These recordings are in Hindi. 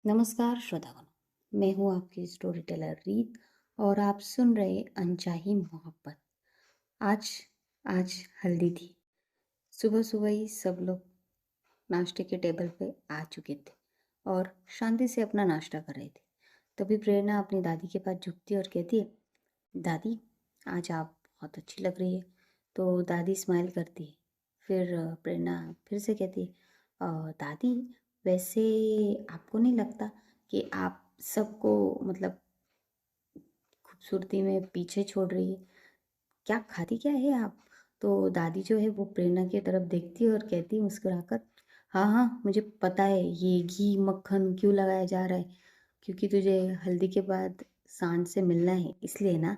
नमस्कार श्रोतागण। मैं हूँ आपकी स्टोरी टेलर रीत और आप सुन रहे अनचाही मोहब्बत। आज आज हल्दी थी। सुबह सुबह ही सब लोग नाश्ते के टेबल पे आ चुके थे और शांति से अपना नाश्ता कर रहे थे। तभी प्रेरणा अपनी दादी के पास झुकती है और कहती है, दादी आज आप बहुत अच्छी लग रही है। तो दादी स्माइल करती है। फिर प्रेरणा फिर से कहती है, दादी वैसे आपको नहीं लगता कि आप सबको मतलब खूबसूरती में पीछे छोड़ रही है? क्या खाती क्या है आप? तो दादी जो है वो प्रेरणा की तरफ देखती है और कहती है मुस्कुराकर, हाँ हाँ मुझे पता है ये घी मक्खन क्यों लगाया जा रहा है, क्योंकि तुझे हल्दी के बाद सांड से मिलना है इसलिए ना।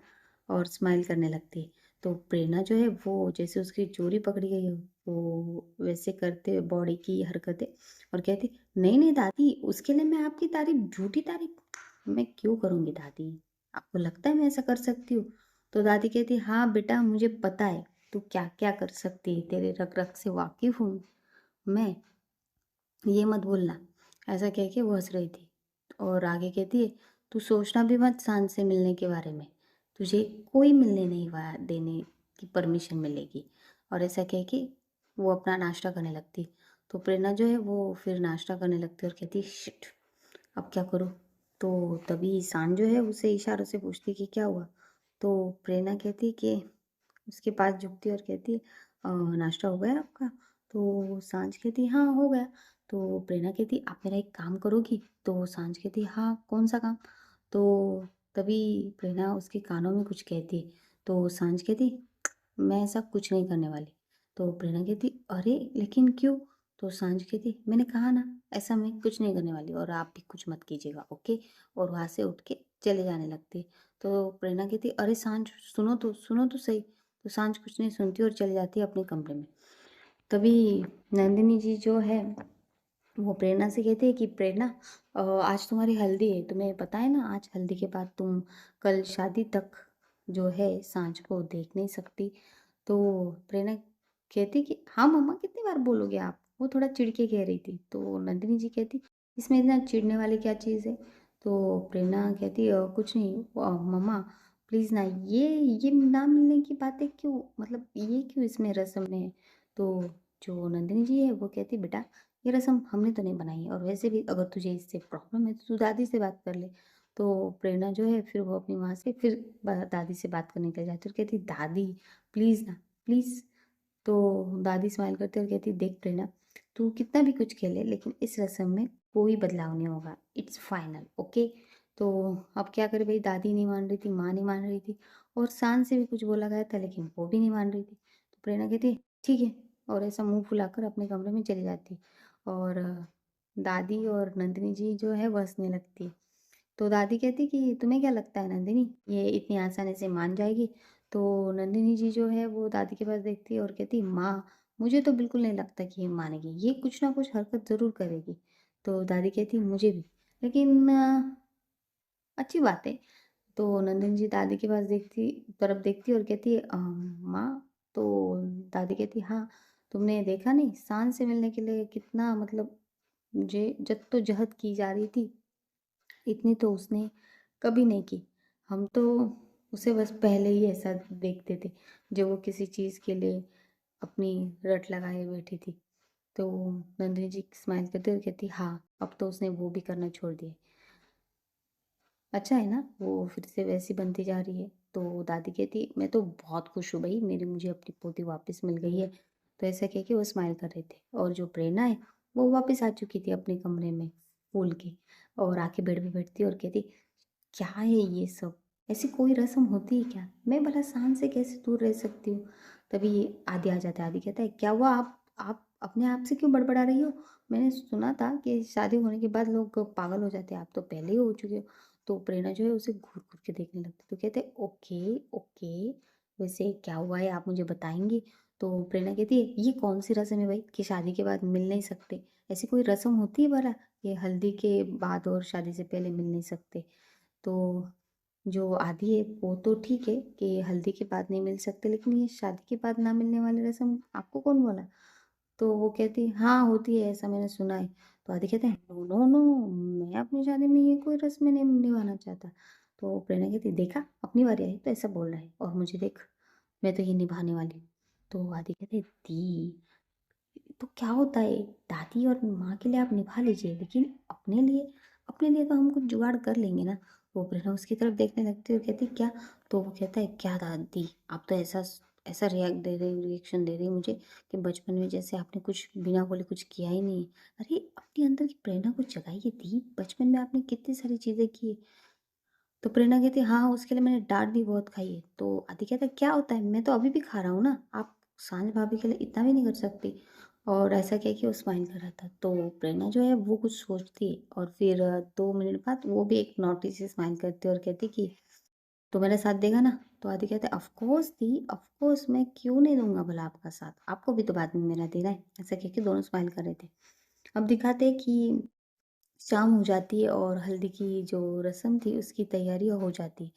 और स्माइल करने लगती है। तो प्रेरणा जो है वो जैसे उसकी चोरी पकड़ी गई हो वो वैसे करते हुए बॉडी की हरकतें और कहती, नहीं नहीं दादी, उसके लिए मैं आपकी तारीफ झूठी तारीफ मैं क्यों करूँगी दादी? आपको लगता है मैं ऐसा कर सकती हूँ? तो दादी कहती, हाँ बेटा मुझे पता है तू क्या क्या कर सकती है, तेरे रग रग से वाकिफ हूँ मैं, ये मत भूलना। ऐसा कह के वो हंस रही थी और आगे कहती है, तू सोचना भी मत सांड से मिलने के बारे में, तुझे कोई मिलने नहीं देने की परमिशन मिलेगी। और ऐसा कह के वो अपना नाश्ता करने लगती। तो प्रेरणा जो है वो फिर नाश्ता करने लगती और कहती, शिट अब क्या करूँ? तो तभी सांड जो है उसे इशारों से पूछती कि क्या हुआ? तो प्रेरणा कहती कि उसके पास झुकती और कहती, नाश्ता हो गया आपका? तो सांझ कहती, हाँ हो गया। तो प्रेरणा कहती, आप मेरा एक काम करोगी? तो सांझ कहती, हाँ कौन सा काम? तो तभी प्रेरणा उसके कानों में कुछ कहती। तो सांझ कहती, मैं ऐसा कुछ नहीं करने वाली। तो प्रेरणा कहती, अरे लेकिन क्यों? तो सांझ कहती, मैंने कहा ना ऐसा मैं कुछ नहीं करने वाली और आप भी कुछ मत कीजिएगा, ओके? और वहाँ से उठ के चले जाने लगती। तो प्रेरणा कहती, अरे सांझ सुनो तो सही। तो सांझ कुछ नहीं सुनती और चली जाती है अपने कमरे में। तभी नंदिनी जी जो है वो प्रेरणा से कहती है कि प्रेरणा, आज तुम्हारी हल्दी है, तुम्हें पता है ना आज हल्दी के बाद तुम कल शादी तक जो है सांझ को देख नहीं सकती। तो प्रेरणा कहती कि हाँ मम्मा कितनी बार बोलोगे आप? वो थोड़ा चिढ़ के कह रही थी। तो नंदिनी जी कहती, इसमें इतना चिढ़ने वाली क्या चीज़ है? तो प्रेरणा कहती, कुछ नहीं मम्मा प्लीज़ ना ये ना मिलने की बातें क्यों, मतलब ये क्यों इसमें रस्म है? तो जो नंदिनी जी है वो कहती, बेटा ये रस्म हमने तो नहीं बनाई है और वैसे भी अगर तुझे इससे प्रॉब्लम है तो तू दादी से बात कर ले। तो प्रेरणा जो है फिर वो अपनी वहाँ से फिर दादी से बात करने के लिए जाती है और कहती, दादी प्लीज़ ना प्लीज़। तो दादी स्माइल करती और कहती, देख प्रेरणा, तू कितना भी कुछ खेले लेकिन इस रस्म में कोई बदलाव नहीं होगा, इट्स फाइनल, ओके? तो अब क्या करे भाई, दादी नहीं मान रही थी, माँ नहीं मान रही थी और शान से भी कुछ बोला गया था लेकिन वो भी नहीं मान रही थी। तो प्रेरणा कहती, ठीक है, और ऐसा मुंह फुलाकर अपने कमरे में चली जाती। और दादी और नंदिनी जी जो है वो हंसने लगती। तो दादी कहती कि तुम्हें क्या लगता है नंदिनी, ये इतनी आसानी से मान जाएगी? तो नंदिनी जी जो है वो दादी के पास देखती है और कहती, माँ मुझे तो बिल्कुल नहीं लगता कि ये मानेगी, ये कुछ ना कुछ हरकत ज़रूर करेगी। तो दादी कहती, मुझे भी, लेकिन अच्छी बात है। तो नंदिनी जी दादी के पास देखती तरफ देखती और कहती, माँ? तो दादी कहती, हाँ तुमने देखा नहीं सांड से मिलने के लिए कितना मतलब मुझे जद्दोजहद की जा रही थी, इतनी तो उसने कभी नहीं की। हम तो उसे बस पहले ही ऐसा देखते थे जब वो किसी चीज़ के लिए अपनी रट लगाए बैठी थी। तो नंदिनी जी स्माइल करते हुए कहती, हाँ अब तो उसने वो भी करना छोड़ दिया। अच्छा है ना, वो फिर से वैसी बनती जा रही है। तो दादी कहती, मैं तो बहुत खुश हूँ भाई, मेरी मुझे अपनी पोती वापस मिल गई है। तो ऐसा कह के वो स्माइल कर रहे थे और जो प्रेरणा है वो वापस आ चुकी थी अपने कमरे में फूल के, और आके बेड पे बैठती और कहती, क्या है ये सब? ऐसी कोई रस्म होती है क्या? मैं भला शान से कैसे दूर रह सकती हूँ? तभी आदि आ जाता है। आदि कहता है, क्या हुआ, आप अपने आप से क्यों बड़बड़ा रही हो? मैंने सुना था कि शादी होने के बाद लोग पागल हो जाते हैं, आप तो पहले ही हो चुके हो। तो प्रेरणा जो है उसे घूर घूर के देखने लगती। तो कहते हैं, ओके ओके, वैसे क्या हुआ है आप मुझे बताएंगी? तो प्रेरणा कहती है, ये कौन सी रस्म है भाई कि शादी के बाद मिल नहीं सकते? ऐसी कोई रस्म होती है भला कि हल्दी के बाद और शादी से पहले मिल नहीं सकते? तो जो आधी है वो तो ठीक है कि हल्दी के बाद नहीं मिल सकते, लेकिन ये शादी के बाद ना मिलने वाली रस्म आपको कौन बोला? तो वो कहती, हाँ होती है ऐसा मैंने सुना है। तो आदि कहते हैं, नो नो नो, मैं अपनी शादी में ये कोई रस्म नहीं निभाना चाहता। तो प्रेरणा कहती, देखा अपनी बारी आई तो ऐसा बोल रहा है, और मुझे देख, मैं तो ये निभाने वाली हूँ। तो आदि कहते, दी तो क्या होता है, दादी और माँ के लिए आप निभा लीजिए, लेकिन अपने लिए तो हम कुछ जुगाड़ कर लेंगे ना। वो प्रेरणा उसकी तरफ देखने लगती है और कहती, क्या? तो वो कहता है, क्या दादी, आप तो ऐसा ऐसा रिएक्शन दे रही मुझे कि बचपन में जैसे आपने कुछ बिना बोले कुछ किया ही नहीं। अरे अपने अंदर की प्रेरणा को जगाइए दी, बचपन में आपने कितनी सारी चीज़ें की। तो प्रेरणा कहती है, हाँ उसके लिए मैंने डांट भी बहुत खाई है। तो आदि कहता है, क्या होता है, मैं तो अभी भी खा रहा हूँ ना, आप सांझ भाभी के लिए इतना भी नहीं कर सकती। और ऐसा कह के वो स्माइल कर रहा था। तो प्रेरणा जो है वो कुछ सोचती है, और फिर 2 मिनट बाद वो भी एक नोटिस से स्माइल करती है और कहती कि तो मेरा साथ देगा ना। तो आदि कहते हैं, ऑफकोर्स दी, ऑफकोर्स, मैं क्यों नहीं दूंगा भला आपका साथ, आपको भी तो बाद में मेरा देना है। ऐसा कह के दोनों स्माइल कर रहे थे। अब दिखाते हैं कि शाम हो जाती है और हल्दी की जो रस्म थी उसकी तैयारी हो जाती है।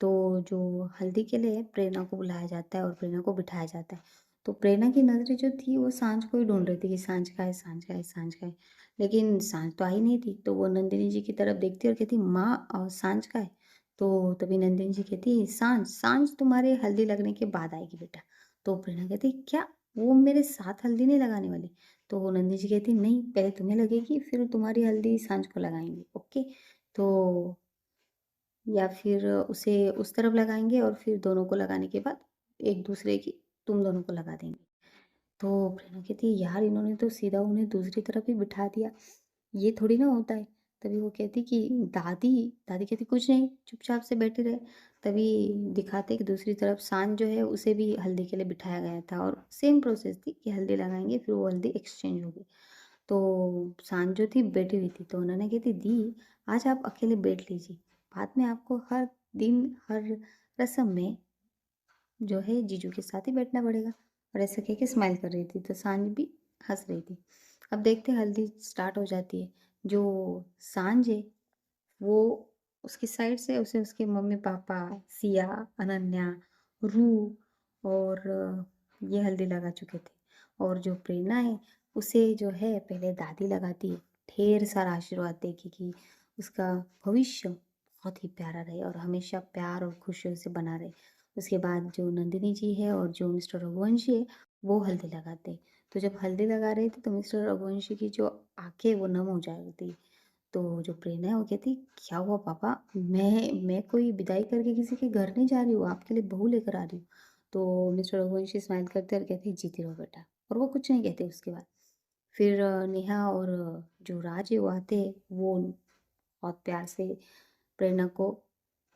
तो जो हल्दी के लिए प्रेरणा को बुलाया जाता है और प्रेरणा को बिठाया जाता है। तो प्रेरणा की नज़रें जो थी वो सांझ को ही ढूंढ रही थी कि सांझ का है, सांझ का है, सांझ का है। लेकिन सांझ तो आई नहीं थी। तो वो नंदिनी जी की तरफ देखती और कहती, माँ सांझ का है। तो तभी नंदिनी जी कहती, सांझ सांझ तुम्हारे हल्दी लगने के बाद आएगी बेटा। तो प्रेरणा कहती, क्या? वो मेरे साथ हल्दी नहीं लगाने वाली? तो नंदिनी जी कहती, नहीं, पहले तुम्हें लगेगी फिर तुम्हारी हल्दी सांझ को लगाएंगे, ओके। तो या फिर उसे उस तरफ लगाएंगे और फिर दोनों को लगाने के बाद एक दूसरे की तुम दोनों को लगा देंगे। तो प्रेरणा कहती है, यार इन्होंने तो सीधा उन्हें दूसरी तरफ ही बिठा दिया, ये थोड़ी ना होता है। तभी वो कहती कि दादी, दादी कहती, कुछ नहीं, चुपचाप से बैठे रहे। तभी दिखाते कि दूसरी तरफ सांझ जो है उसे भी हल्दी के लिए बिठाया गया था, और सेम प्रोसेस थी कि हल्दी लगाएंगे फिर वो हल्दी एक्सचेंज होगी। तो सांझ जो थी बैठी हुई थी, तो उन्होंने कहती, दी आज आप अकेले बैठ लीजिए, बाद में आपको हर दिन हर रस्म में जो है जीजू के साथ ही बैठना पड़ेगा। और ऐसा कह के स्माइल कर रही थी, तो सांझ भी हंस रही थी। अब देखते हैं हल्दी स्टार्ट हो जाती है। जो सांझ है वो उसकी साइड से उसे उसके मम्मी पापा, सिया, अनन्या, रू और ये हल्दी लगा चुके थे। और जो प्रेरणा है उसे जो है पहले दादी लगाती है, ढेर सारा आशीर्वाद देगी कि उसका भविष्य बहुत ही प्यारा रहे और हमेशा प्यार और खुशियों से बना रहे। उसके बाद जो नंदिनी जी है और जो मिस्टर रघुवंशी है वो हल्दी लगाते हैं। तो जब हल्दी लगा रहे थे तो मिस्टर रघुवंशी की जो आंखें वो नम हो जाती थी। तो जो प्रेरणा है वो कहती, क्या हुआ पापा, मैं कोई विदाई करके किसी के घर नहीं जा रही हूँ, आपके लिए बहू लेकर आ रही हूँ। तो मिस्टर रघुवंशी स्माइल करते और कहते, जीती रहो बेटा, और वो कुछ नहीं कहते उसके बाद। फिर नेहा और जो राज है वो आते हैं, वो बहुत प्यार से प्रेरणा को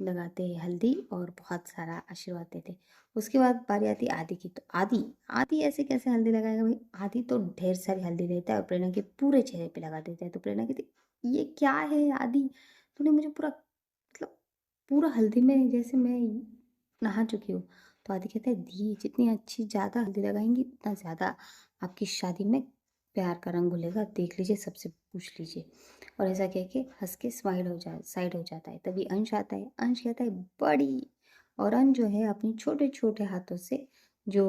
लगाते हैं हल्दी और बहुत सारा आशीर्वाद देते। उसके बाद बारी आती है आदि की। तो आदि आदि ऐसे कैसे हल्दी लगाएगा भाई? आदि तो ढेर सारी हल्दी लेता है और प्रेरणा के पूरे चेहरे पे लगा देता है। तो प्रेरणा कहती, ये क्या है आदि, तूने मुझे पूरा मतलब पूरा हल्दी में जैसे मैं नहा चुकी हूँ। तो आदि कहता है, दी जितनी अच्छी ज़्यादा हल्दी लगाएंगी उतना ज़्यादा आपकी शादी में प्यार का रंग घुलेगा, देख लीजिए, सबसे पूछ लीजिए। और ऐसा कह के हंस के स्माइल हो जाए साइड हो जाता है। तभी अंश आता है। अंश कहता है, बड़ी। और अंश जो है अपनी छोटे छोटे हाथों से जो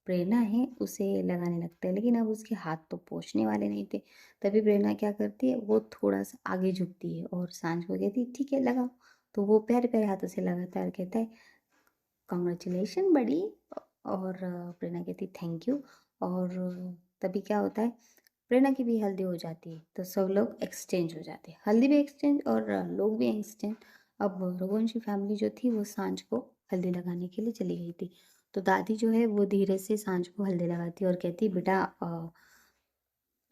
प्रेरणा है उसे लगाने लगता है, लेकिन अब उसके हाथ तो पहुँचने वाले नहीं थे। तभी प्रेरणा क्या करती है, वो थोड़ा सा आगे झुकती है और सांझ को कहती है, ठीक है लगाओ। तो वो प्यारे प्यारे हाथों से लगाता है और कहता है, कॉन्ग्रेचुलेशन बड़ी। और प्रेरणा कहती, थैंक यू। और तभी क्या होता है, प्रेरणा की भी हल्दी हो जाती है, तो सब लोग एक्सचेंज हो जाते हैं, हल्दी भी एक्सचेंज और लोग भी एक्सचेंज। अब रघुवंशी फैमिली जो थी वो सांझ को हल्दी लगाने के लिए चली गई थी। तो दादी जो है वो धीरे से सांझ को हल्दी लगाती है और कहती, बेटा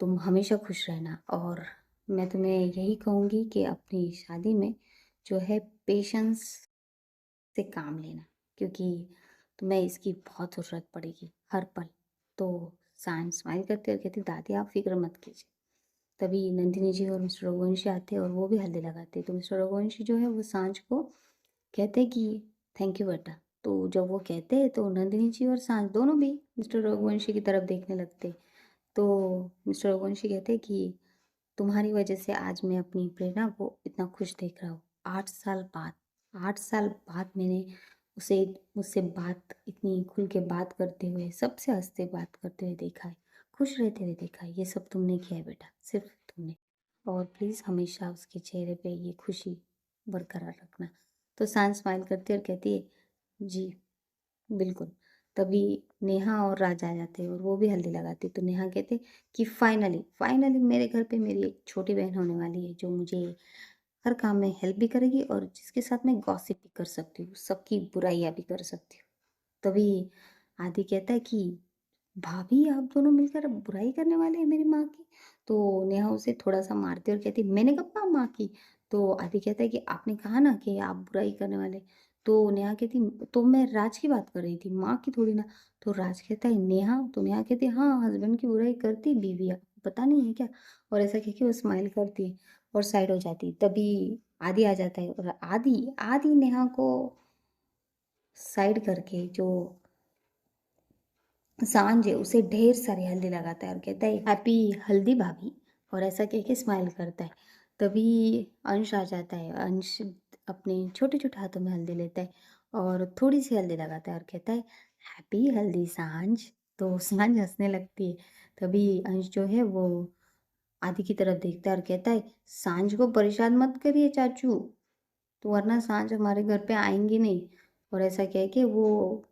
तुम हमेशा खुश रहना, और मैं तुम्हें यही कहूँगी कि अपनी शादी में जो है पेशेंस से काम लेना, क्योंकि तुम्हें इसकी बहुत ज़रूरत पड़ेगी हर पल। तो सांझ स्माइल करते और कहती, दादी आप फिक्र मत कीजिए। तभी नंदिनी जी और मिस्टर रघुवंशी आते हैं और वो भी हल्दी लगाते हैं। तो मिस्टर रघुवंशी जो है वो सांझ को कहते हैं कि थैंक यू बेटा। तो जब वो कहते हैं तो नंदिनी जी और सांझ दोनों भी मिस्टर रघुवंशी की तरफ देखने लगते हैं। तो मिस्टर रघुवंशी कहते हैं कि तुम्हारी वजह से आज मैं अपनी प्रेरणा को इतना खुश देख रहा हूँ। 8 साल बाद, 8 साल बाद मैंने उसे मुझसे बात इतनी खुल के बात करते हुए, सबसे हंसते बात करते हुए देखा है, खुश रहते हुए देखा है। ये सब तुमने किया है बेटा, सिर्फ तुमने। और प्लीज़ हमेशा उसके चेहरे पे ये खुशी बरकरार रखना। तो सांझ स्माइल करती है और कहती है, जी बिल्कुल। तभी नेहा और राज आ जाते हैं और वो भी हल्दी लगाती है। तो नेहा कहते कि फाइनली फाइनली मेरे घर पे मेरी एक छोटी बहन होने वाली है जो मुझे हर काम में हेल्प भी करेगी और जिसके साथ मैं गॉसिप भी कर सकती हूँ, सबकी बुराइयाँ भी कर सकती हूँ। तभी आदि कहता है कि भाभी आप दोनों मिलकर अब बुराई करने वाले हैं मेरी माँ की। तो नेहा उसे थोड़ा सा मारती है और कहती है मैंने कब कहा माँ की। तो आदि कहता है कि आपने कहा ना कि आप बुराई करने वाले। तो नेहा कहती तो मैं राज की बात कर रही थी, माँ की थोड़ी ना। तो राज कहता है नेहा, तो नेहा कहती है हाँ हस्बैंड की बुराई करती बीवी, आपको पता नहीं है क्या। और ऐसा कह के वो स्माइल करती है और साइड हो जाती है। तभी आदि आ जाता है और आदि आदि नेहा को साइड करके जो सांझ है उसे ढेर सारी हल्दी लगाता है और कहता है हैप्पी हल्दी भाभी। और ऐसा कह के स्माइल करता है। तभी अंश आ जाता है। अंश अपने छोटे छोटे हाथों में हल्दी लेता है और थोड़ी सी हल्दी लगाता है और कहता है हैप्पी हल्दी सांझ। तो सांझ हंसने लगती है। तभी अंश जो है वो आदि की तरफ देखता है और कहता है सांझ को परेशान मत करिए चाचू, तो वरना सांझ हमारे घर पे आएंगी नहीं। और ऐसा कह के वो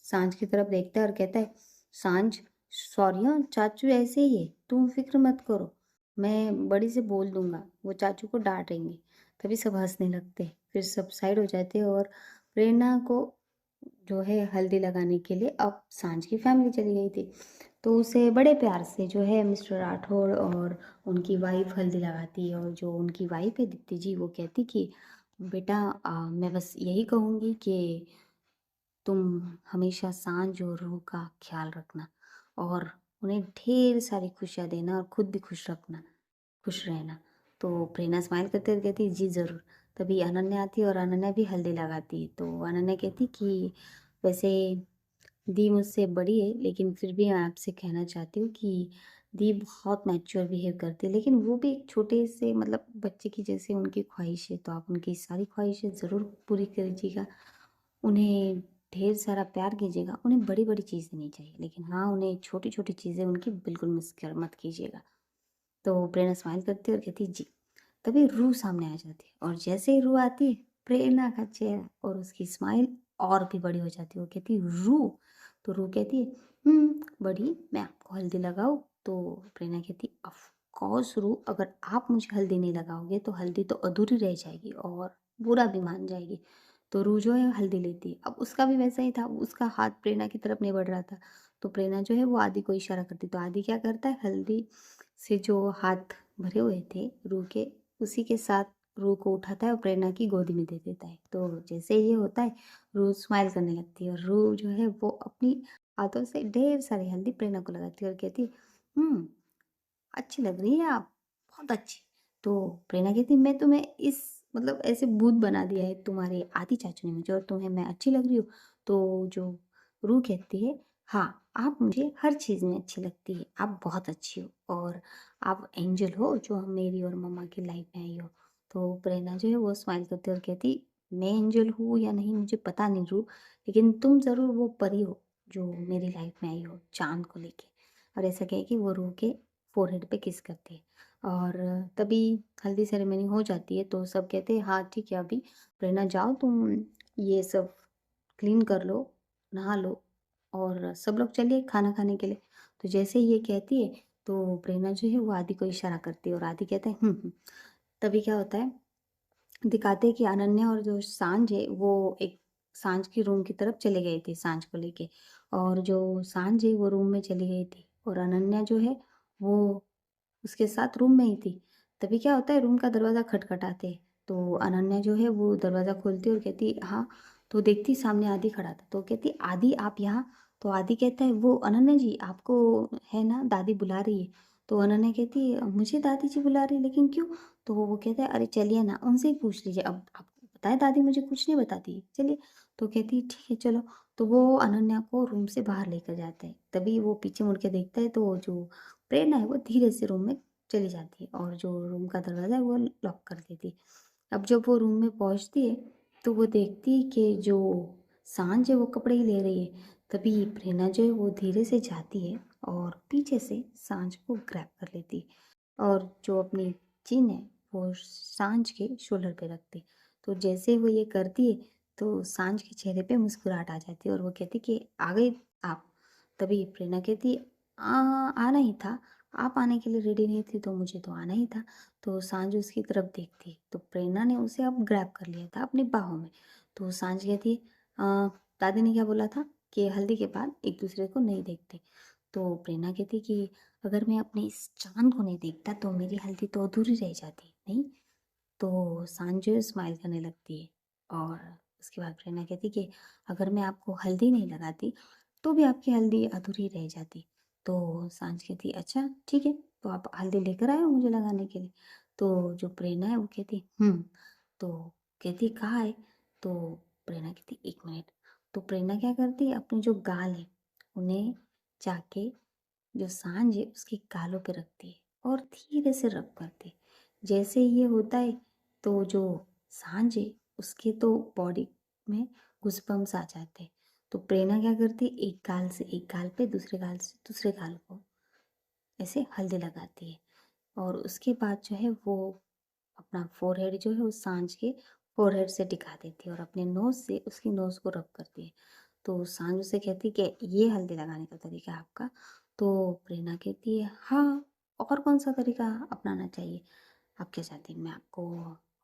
सांझ की तरफ देखता है और कहता है सांझ सॉरी हाँ चाचू ऐसे ही है, तुम फिक्र मत करो, मैं बड़ी से बोल दूंगा, वो चाचू को डांटेंगे। तभी सब हंसने लगते हैं, फिर सब साइड हो जाते हैं और प्रेरणा को जो है हल्दी लगाने के लिए अब सांझ की फैमिली चली गई थी। तो उसे बड़े प्यार से जो है मिस्टर राठौड़ और उनकी वाइफ हल्दी लगाती है। और जो उनकी वाइफ है दीप्ति जी वो कहती कि बेटा मैं बस यही कहूँगी कि तुम हमेशा सांझ और रूह का ख्याल रखना और उन्हें ढेर सारी खुशियाँ देना और खुद भी खुश रखना, खुश रहना। तो प्रेरणा स्माइल करते हुए कहती जी ज़रूर। तभी अनन्या आती है और अनन्या भी हल्दी लगाती है। तो अनन्या कहती कि वैसे दी मुझसे बड़ी है लेकिन फिर भी मैं आपसे कहना चाहती हूँ कि दी बहुत मैच्योर बिहेव करती है, लेकिन वो भी एक छोटे से मतलब बच्चे की जैसे उनकी ख्वाहिश है, तो आप उनकी सारी ख्वाहिशें ज़रूर पूरी कीजिएगा। उन्हें ढेर सारा प्यार कीजिएगा, उन्हें बड़ी बड़ी चीज़ें नहीं चाहिए, लेकिन हाँ उन्हें छोटी छोटी चीज़ें उनकी बिल्कुल मिस कर मत कीजिएगा। तो प्रेरणा स्माइल करती है और कहती है जी। तभी रूह सामने आ जाती है और जैसे ही रूह आती है प्रेरणा का चेहरा और उसकी स्माइल और भी बड़ी हो जाती है। वो कहती है रूह। तो रूह कहती है बड़ी मैं आपको हल्दी लगाऊं। तो प्रेरणा कहती ऑफ कोर्स रूह, अगर आप मुझे हल्दी नहीं लगाओगे तो हल्दी तो अधूरी रह जाएगी और बुरा भी मान जाएगी। तो रूह जो है हल्दी लेती है। अब उसका भी वैसा ही था, उसका हाथ प्रेरणा की तरफ नहीं बढ़ रहा था। तो प्रेरणा जो है वो आदि को इशारा करती, तो आदि क्या करता है हल्दी से जो हाथ भरे हुए थे रूह के, उसी के साथ रूह को उठाता है और प्रेरणा की गोदी में दे देता है। तो जैसे ये होता है रूह स्माइल करने लगती है और रूह जो है वो अपनी हाथों से ढेर सारी हल्दी प्रेरणा को लगाती है और कहती है अच्छी लग रही है आप, बहुत अच्छी। तो प्रेरणा कहती मैं तुम्हें इस मतलब ऐसे भूत बना दिया है तुम्हारे आदि चाचू ने मुझे और तुम्हें मैं अच्छी लग रही हूँ। तो जो रूह कहती है हाँ आप मुझे हर चीज़ में अच्छी लगती है, आप बहुत अच्छी हो और आप एंजल हो जो हम मेरी और मम्मा की लाइफ में आई हो। तो प्रेरणा जो है वो स्माइल करती है और कहती मैं एंजल हूँ या नहीं मुझे पता नहीं रूह, लेकिन तुम ज़रूर वो परी हो जो मेरी लाइफ में आई हो चाँद को लेके। और ऐसा कह के वो रूह के फोरहेड पे किस करते हैं और तभी हल्दी सेरेमनी हो जाती है। तो सब कहते हैं हाँ ठीक है अभी प्रेरणा जाओ तुम ये सब क्लीन कर लो, नहा लो और सब लोग चलिए खाना खाने के लिए। तो जैसे ही ये कहती है तो प्रेरणा जो है वो आदि को इशारा करती है और आदि कहता है तभी क्या होता है दिखाते हैं कि अनन्या और जो सांझ है वो एक सांझ की रूम की तरफ चले गए थे सांझ को लेके। और जो सांझ है वो रूम में चली गई थी और अनन्या जो है वो उसके साथ रूम में ही थी। तभी क्या होता है रूम का दरवाज़ा खटखटाते हैं। तो अनन्या जो है वो दरवाज़ा खोलती है और कहती हाँ। तो देखती सामने आदि खड़ा था तो कहती आदि आप यहाँ। तो आदि कहता है वो अनन्या जी आपको है ना दादी बुला रही है। तो अनन्या कहती है मुझे दादी जी बुला रही है लेकिन क्यों। तो वो कहता है अरे चलिए ना उनसे ही पूछ लीजिए, अब आपको पता है दादी मुझे कुछ नहीं बताती चलिए। तो कहती है ठीक है चलो। तो वो अनन्या को रूम से बाहर लेकर जाते हैं। तभी वो पीछे मुड़ के देखता है तो जो प्रेरणा है वो धीरे से रूम में चली जाती है और जो रूम का दरवाज़ा है वो लॉक कर देती है। अब जब वो रूम में पहुंचती है तो वो देखती है कि जो सांझ है वो कपड़े ही ले रही है। तभी प्रेरणा जो है वो धीरे से जाती है और पीछे से सांझ को ग्रैब कर लेती है। और जो अपनी चिन है वो सांझ के शोल्डर पे रखती। तो जैसे वो ये करती है तो सांझ के चेहरे पे मुस्कुराहट आ जाती है और वो कहती कि आ गई आप। तभी प्रेरणा कहती आ आना ही था, आप आने के लिए रेडी नहीं थी तो मुझे तो आना ही था। तो सांझ उसकी तरफ देखती है तो प्रेरणा ने उसे अब ग्रैब कर लिया था अपनी बाहों में। तो सांझ कहती है दादी ने क्या बोला था कि हल्दी के बाद एक दूसरे को नहीं देखते। तो प्रेरणा कहती कि अगर मैं अपने इस चाँद को नहीं देखता तो मेरी हल्दी तो अधूरी रह जाती, नहीं? तो सांजू स्माइल करने लगती है और उसके बाद प्रेरणा कहती कि अगर मैं आपको हल्दी नहीं लगाती तो भी आपकी हल्दी अधूरी रह जाती। तो सांझ कहती अच्छा ठीक है, तो आप हल्दी लेकर आए हो मुझे लगाने के लिए। तो जो प्रेरणा है वो कहती तो कहती कहाँ है? तो प्रेरणा कहती एक मिनट। तो प्रेरणा क्या करती है अपने जो गाल है उन्हें जाके जो सांझ है उसके गालों पे रखती है और धीरे से रब करती है। जैसे ये होता है तो जो सांझ है उसके तो बॉडी में गूज़बम्प्स आ जाते हैं। तो प्रेरणा क्या करती है एक गाल से एक गाल पे दूसरे गाल से दूसरे गाल को ऐसे हल्दी लगाती है और उसके बाद जो है वो अपना फोरहेड जो है उस सांझ के फोरहेड से टिका देती है और अपने नोज़ से उसकी नोज़ को रब करती है। तो सांझ उसे कहती है कि ये हल्दी लगाने का तरीका है आपका। तो प्रेरणा कहती है हाँ, और कौन सा तरीका अपनाना चाहिए? आप क्या चाहती हैं मैं आपको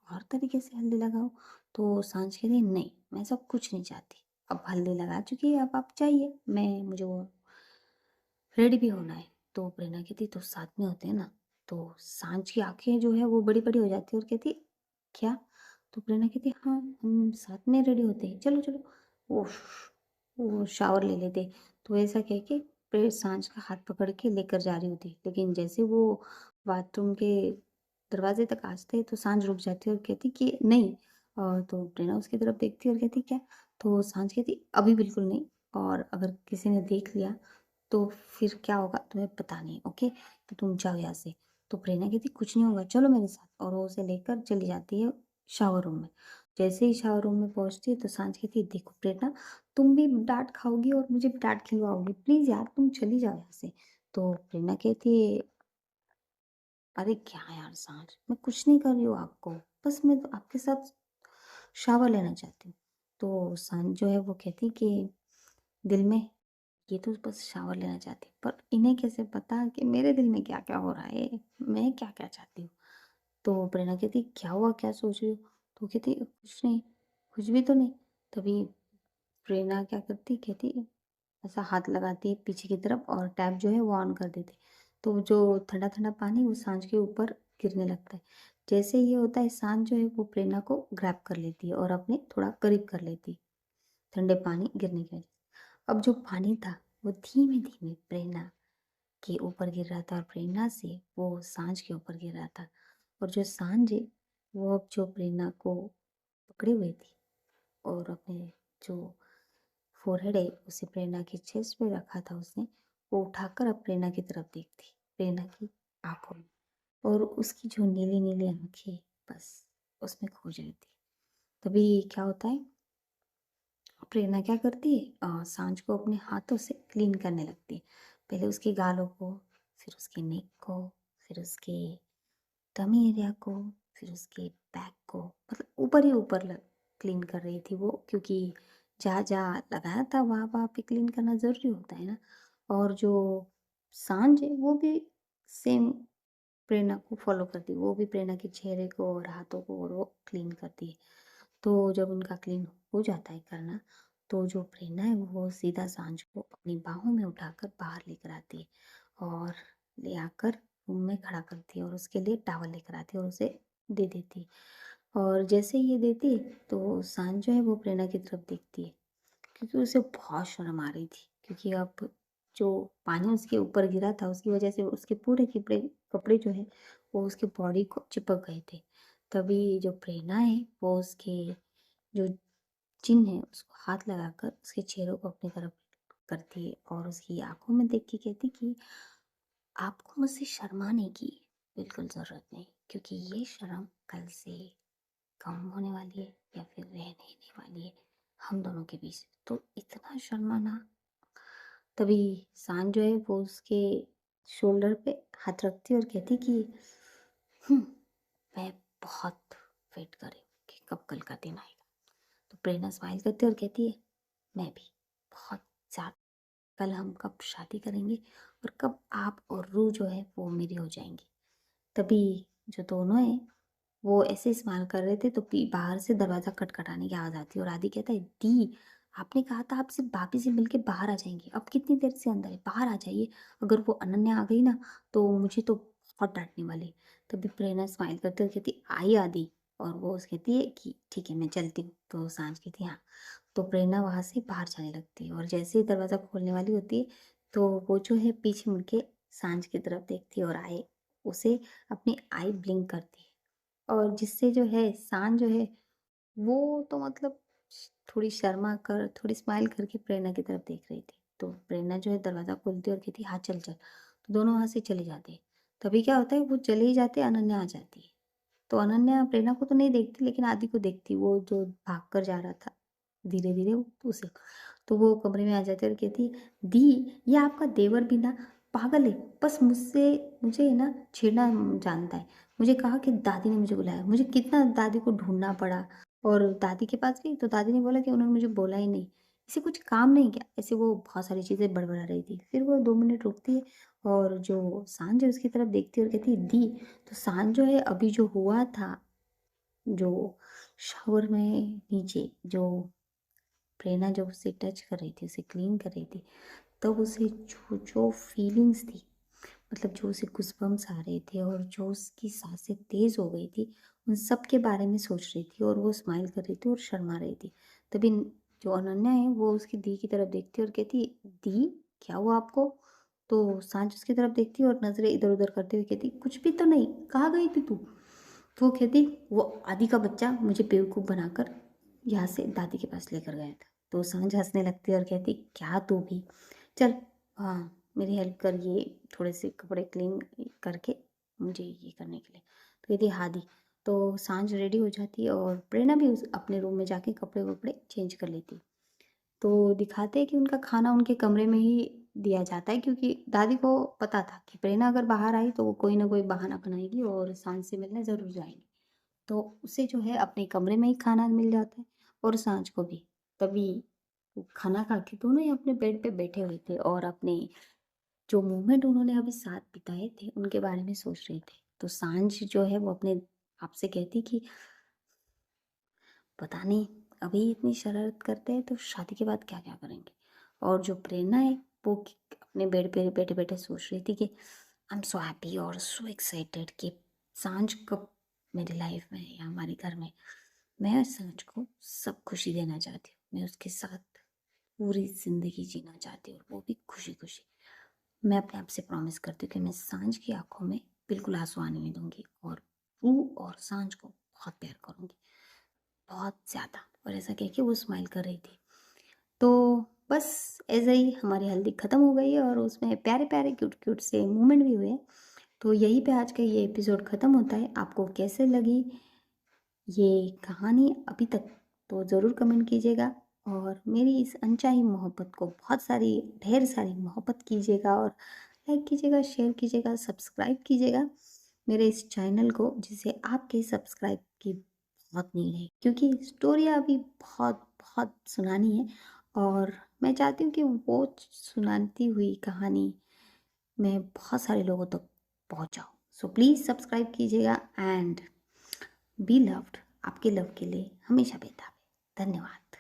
और तरीके से हल्दी लगाऊँ? तो सांझ कहती है नहीं, मैं ऐसा कुछ नहीं चाहती। अब हल्दी लगा चुकी है, अब आप जाइए, मैं मुझे वो रेडी भी होना है। तो प्रेरणा कहती तो साथ में होते हैं ना। तो सांझ की आंखें जो है वो बड़ी बड़ी हो जाती है और कहती क्या? तो प्रेरणा कहती हाँ हम साथ में रेडी होते हैं, चलो चलो। उफ, वो शावर ले लेते। तो ऐसा कह के फिर सांझ का हाथ पकड़ के लेकर जा रही होती, लेकिन जैसे वो बाथरूम के दरवाजे तक आते तो सांझ रुक जाती है और कहती कि नहीं। और तो प्रेरणा उसकी तरफ देखती है और कहती क्या? तो सांझ कहती अभी बिल्कुल नहीं, और अगर किसी ने देख लिया तो फिर क्या होगा तुम्हें पता नहीं, ओके? तो तुम जाओ यहाँ से। तो प्रेरणा कहती कुछ नहीं होगा, चलो मेरे साथ, और वो उसे लेकर चली जाती है शावर रूम में। जैसे ही शावर रूम में पहुंचती है तो सांझ कहती है देखो प्रेरणा, तुम भी डांट खाओगी और मुझे भी डांट खिलवाओगी, प्लीज यार तुम चली जाओ यहाँ से। तो प्रेरणा कहती है अरे क्या यार सांझ, मैं कुछ नहीं कर रही हूँ आपको, बस मैं तो आपके साथ शावर लेना चाहती हूँ। तो सांझ जो है वो कहती कि दिल में ये तो बस शावर लेना चाहती है, पर इन्हें कैसे पता कि मेरे दिल में क्या क्या हो रहा है, मैं क्या क्या चाहती हूँ। तो प्रेरणा कहती क्या हुआ, क्या सोच रही हो? तो कहती कुछ नहीं, कुछ भी तो नहीं। तभी प्रेरणा क्या करती, कहती ऐसा हाथ लगाती है पीछे की तरफ और टैप जो है वो ऑन कर देती। तो जो ठंडा ठंडा पानी वो सांझ के ऊपर गिरने लगता है। जैसे ये होता है सांझ जो है वो प्रेरणा को ग्रैब कर लेती है और अपने थोड़ा करीब कर लेती है ठंडे पानी गिरने की वजह से। अब जो पानी था वो धीमे धीमे प्रेरणा के ऊपर गिर रहा था और प्रेरणा से वो सांझ के ऊपर गिर रहा था। और जो सांझ है वो अब जो प्रेरणा को पकड़े हुए थी और अपने जो फोरहेड है उसे प्रेरणा की चेस्ट पे रखा था उसने, वो उठाकर अब प्रेरणा की तरफ देखती, प्रेरणा की आंखों में, और उसकी जो नीली नीली आंखें बस उसमें खो जाती। तभी क्या होता है, प्रेरणा क्या करती है सांझ को अपने हाथों से क्लीन करने लगती है। पहले उसके गालों को, फिर उसके नेक को, फिर उसके टमी एरिया को, फिर उसके बैक को, मतलब ऊपर ही ऊपर क्लीन कर रही थी वो, क्योंकि जहाँ जहाँ लगाया था वहाँ वहाँ पे क्लीन करना ज़रूरी होता है ना। और जो सांझ है वो भी सेम प्रेरणा को फॉलो करती है, वो भी प्रेरणा के चेहरे को और हाथों को और वो क्लीन करती है। तो जब उनका क्लीन हो जाता है करना, तो जो प्रेरणा है वो सीधा सांझ को अपनी बाहों में उठाकर बाहर लेकर आती है और ले आकर रूम में खड़ा करती है और उसके लिए टॉवल लेकर आती है और उसे दे देती है। और जैसे ही ये देती है तो सांझ जो है वो प्रेरणा की तरफ देखती है, क्योंकि उसे बहुत शर्म आ रही थी, क्योंकि अब जो पानी उसके ऊपर गिरा था उसकी वजह से उसके पूरे कपड़े कपड़े जो है वो उसके बॉडी को चिपक गए थे। तभी जो प्रेरणा है वो उसके जो चिन्ह है उसको हाथ लगाकर उसके चेहरे को अपनी तरफ करती है और उसकी आंखों में देख के कहती कि आपको मुझसे शर्माने की बिल्कुल ज़रूरत नहीं, क्योंकि ये शर्म कल से कम होने वाली है या फिर रह नहीं वाली है हम दोनों के बीच, तो इतना शर्माना। तभी सांझ जो है वो उसके शोल्डर पे हाथ रखती और कहती कि "हम्म, मैं बहुत वेट कर रही हूँ कि कब कल का दिन आएगा।" तो प्रेरणा स्माइल करती है और कहती है, मैं भी बहुत ज़्यादा। कल हम कब शादी करेंगे और कब आप और रू जो है वो मेरी हो जाएंगी। तभी जो दोनों हैं वो ऐसे स्माइल कर रहे थे तो बाहर से दरवाज़ा खटखटाने की आवाज़ आती है और आदि कहता है, दी आपने कहा था आप सिर्फ भाभी से मिलके बाहर आ जाएंगे, अब कितनी देर से अंदर है, बाहर आ जाइए। अगर वो अनन्या आ गई ना तो मुझे तो बहुत डांटने वाली। तभी प्रेरणा स्माइल करते हुए कहती, आई आदि। और वो उस कहती है कि ठीक है मैं चलती हूँ। तो सांझ कहती है हाँ। तो प्रेरणा वहाँ से बाहर जाने लगती है और जैसे ही दरवाज़ा खोलने वाली होती है तो वो जो है पीछे मुड़ के सांझ की तरफ देखती है और आए उसे अपनी आई ब्लिंक करती है और जिससे जो है सांझ जो है वो तो मतलब थोड़ी शर्मा कर थोड़ी स्माइल करके प्रेरणा की तरफ देख रही थी। तो प्रेरणा जो है दरवाज़ा खोलती है और कहती है हाँ चल चल। तो दोनों वहाँ से चले जाते हैं। तभी क्या होता है वो चले ही जाते अनन्या आ जाती है। तो अनन्या प्रेरणा को तो नहीं देखती लेकिन आदि को देखती, वो जो भाग कर जा रहा था धीरे धीरे उसे। तो वो कमरे में आ जाती है और कहती है, दी ये आपका देवर भी ना पागल है, बस मुझसे मुझे है ना छेड़ना जानता है। मुझे कहा कि दादी ने मुझे बुलाया, मुझे कितना दादी को ढूंढना पड़ा और दादी के पास गई तो दादी ने बोला कि उन्होंने मुझे बोला ही नहीं। इसे कुछ काम नहीं क्या, ऐसे वो बहुत सारी चीज़ें बड़बड़ा रही थी। फिर वो 2 मिनट रुकती है और जो सांझ है उसकी तरफ देखती है और कहती है, दी तो सांझ जो है अभी जो हुआ था, जो शावर में नीचे जो प्रेरणा जब उसे टच कर रही थी, उसे क्लीन कर रही थी, तब उसे जो जो फीलिंग्स थी, मतलब जो उसे गूज़बम्प्स आ रहे थे और जो उसकी सांसें तेज़ हो गई थी, उन सब के बारे में सोच रही थी और वो स्माइल कर रही थी और शर्मा रही थी। तभी जो अनन्या है वो उसकी दी की तरफ देखती है और कहती है, दी क्या हुआ आपको? तो सांझ उसकी तरफ देखती है और नज़रें इधर-उधर करते हुए कहती, कुछ भी तो नहीं, कहाँ गई थी तू? तो वो कहती, वो आदि का बच्चा मुझे बेवकूफ़ बनाकर यहाँ से दादी के पास लेकर गया था। तो सांझ हँसने लगती है और कहती, क्या तू भी? चल हाँ मेरी हेल्प कर ये थोड़े से कपड़े क्लीन करके मुझे ये करने के लिए। तो कहती हाँ दी। तो सांझ रेडी हो जाती है और प्रेरणा भी उस अपने रूम में जाके कपड़े वपड़े चेंज कर लेती है। तो दिखाते हैं कि उनका खाना उनके कमरे में ही दिया जाता है क्योंकि दादी को पता था कि प्रेरणा अगर बाहर आई तो वो कोई ना कोई बहाना बनाएगी और सांझ से मिलने ज़रूर जाएगी। तो उसे जो है अपने कमरे में ही खाना मिल जाता है और सांझ को भी। तभी वो खाना खा के दोनों ही अपने बेड पे बैठे हुए थे और अपने जो मोमेंट उन्होंने अभी साथ बिताए थे उनके बारे में सोच रहे थे। तो सांझ जो है वो अपने आप से कहती कि पता नहीं अभी इतनी शरारत करते हैं तो शादी के बाद क्या क्या करेंगे। और जो प्रेरणा है वो अपने बेड पे बैठे बैठे सोच रही थी कि आई एम सो हैप्पी और सो एक्साइटेड कि सांझ कब मेरी लाइफ में या हमारे घर में। मैं सांझ को सब खुशी देना चाहती हूँ, मैं उसके साथ पूरी ज़िंदगी जीना चाहती हूँ, वो भी खुशी खुशी। मैं अपने आप से प्रॉमिस करती हूँ कि मैं सांझ की आंखों में बिल्कुल आंसू आने नहीं दूंगी और रू और सांझ को बहुत प्यार करूंगी, बहुत ज़्यादा। और ऐसा कह के वो स्माइल कर रही थी। तो बस ऐसे ही हमारी हल्दी ख़त्म हो गई है और उसमें प्यारे प्यारे क्यूट क्यूट से मोमेंट भी हुए। तो यहीं पे आज का ये एपिसोड ख़त्म होता है। आपको कैसे लगी ये कहानी अभी तक, तो ज़रूर कमेंट कीजिएगा और मेरी इस अनचाही मोहब्बत को बहुत सारी ढेर सारी मोहब्बत कीजिएगा और लाइक कीजिएगा, शेयर कीजिएगा, सब्सक्राइब कीजिएगा मेरे इस चैनल को, जिसे आपके सब्सक्राइब की बहुत नीड है क्योंकि स्टोरियाँ अभी बहुत बहुत सुनानी है और मैं चाहती हूँ कि वो सुनाती हुई कहानी मैं बहुत सारे लोगों तक पहुँचाऊँ। सो प्लीज़ सब्सक्राइब कीजिएगा एंड बी लव्ड। आपके लव के लिए हमेशा बेताब है। धन्यवाद।